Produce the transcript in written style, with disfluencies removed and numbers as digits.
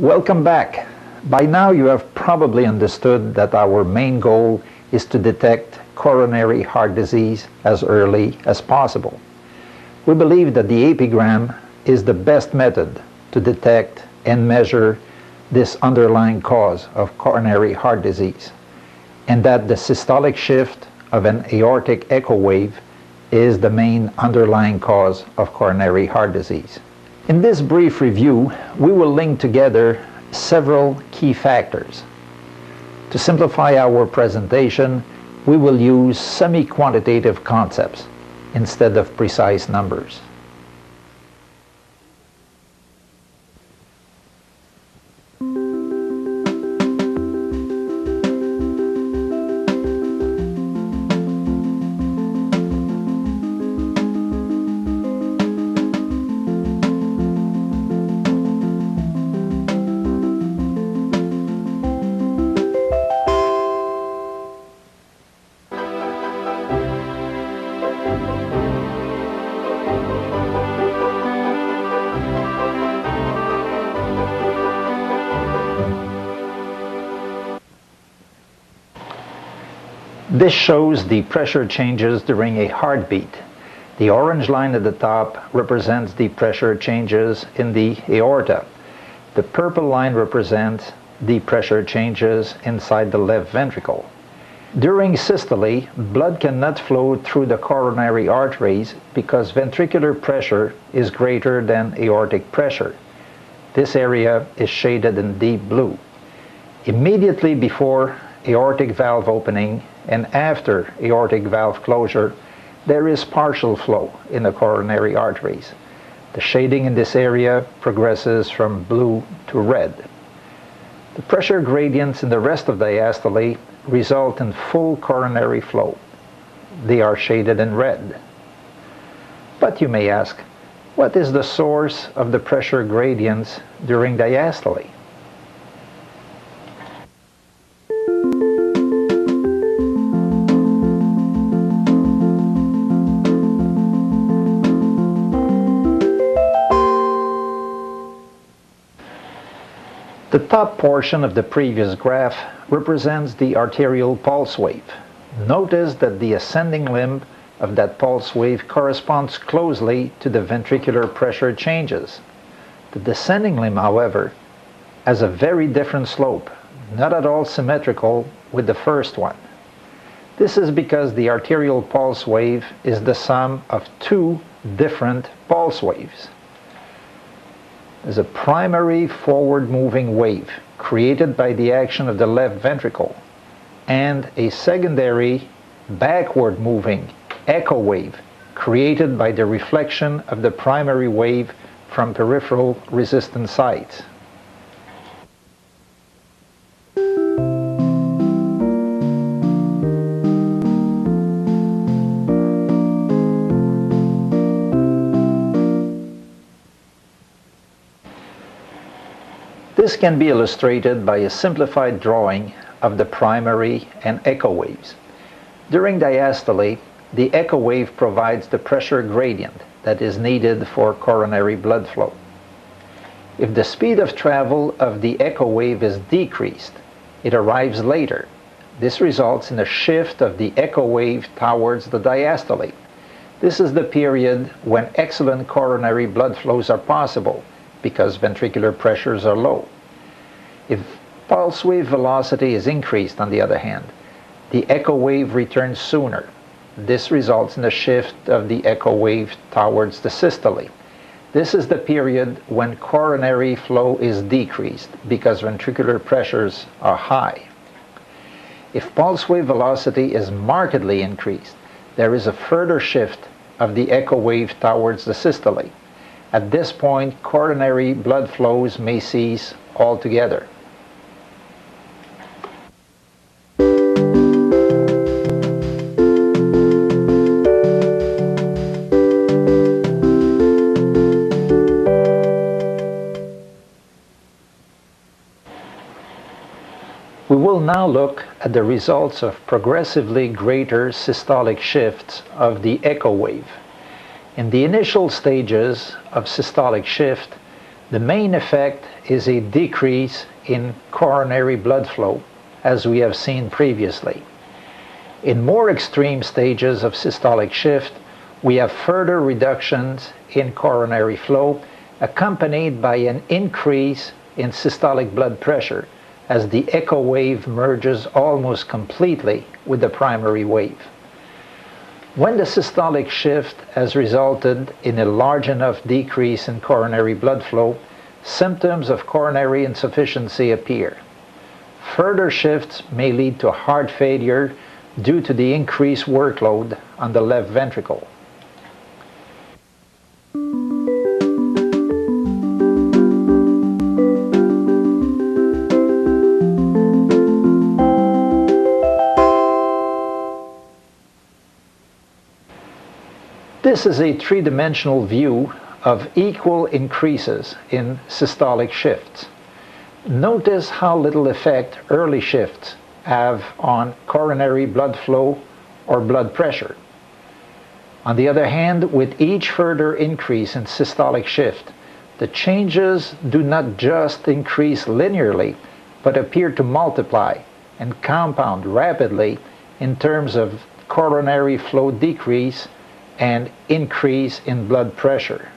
Welcome back. By now you have probably understood that our main goal is to detect coronary heart disease as early as possible. We believe that the APGram is the best method to detect and measure this underlying cause of coronary heart disease, and that the systolic shift of an aortic echo wave is the main underlying cause of coronary heart disease. In this brief review, we will link together several key factors. To simplify our presentation, we will use semi-quantitative concepts instead of precise numbers. This shows the pressure changes during a heartbeat. The orange line at the top represents the pressure changes in the aorta. The purple line represents the pressure changes inside the left ventricle. During systole, blood cannot flow through the coronary arteries because ventricular pressure is greater than aortic pressure. This area is shaded in deep blue. Immediately before aortic valve opening and after aortic valve closure, there is partial flow in the coronary arteries. The shading in this area progresses from blue to red. The pressure gradients in the rest of diastole result in full coronary flow. They are shaded in red. But you may ask, what is the source of the pressure gradients during diastole? The top portion of the previous graph represents the arterial pulse wave. Notice that the ascending limb of that pulse wave corresponds closely to the ventricular pressure changes. The descending limb, however, has a very different slope, not at all symmetrical with the first one. This is because the arterial pulse wave is the sum of two different pulse waves. There's a primary forward-moving wave created by the action of the left ventricle and a secondary backward-moving echo wave created by the reflection of the primary wave from peripheral resistance sites. This can be illustrated by a simplified drawing of the primary and echo waves. During diastole, the echo wave provides the pressure gradient that is needed for coronary blood flow. If the speed of travel of the echo wave is decreased, it arrives later. This results in a shift of the echo wave towards the diastole. This is the period when excellent coronary blood flows are possible, because ventricular pressures are low. If pulse wave velocity is increased, on the other hand, the echo wave returns sooner. This results in a shift of the echo wave towards the systole. This is the period when coronary flow is decreased because ventricular pressures are high. If pulse wave velocity is markedly increased, there is a further shift of the echo wave towards the systole. At this point, coronary blood flows may cease altogether. We will now look at the results of progressively greater systolic shifts of the echo wave. In the initial stages of systolic shift, The main effect is a decrease in coronary blood flow, as we have seen previously. In more extreme stages of systolic shift, we have further reductions in coronary flow, accompanied by an increase in systolic blood pressure as the echo wave merges almost completely with the primary wave. When the systolic shift has resulted in a large enough decrease in coronary blood flow, symptoms of coronary insufficiency appear. Further shifts may lead to heart failure due to the increased workload on the left ventricle. This is a three-dimensional view of equal increases in systolic shifts. Notice how little effect early shifts have on coronary blood flow or blood pressure. On the other hand, with each further increase in systolic shift, the changes do not just increase linearly, but appear to multiply and compound rapidly in terms of coronary flow decrease and increase in blood pressure.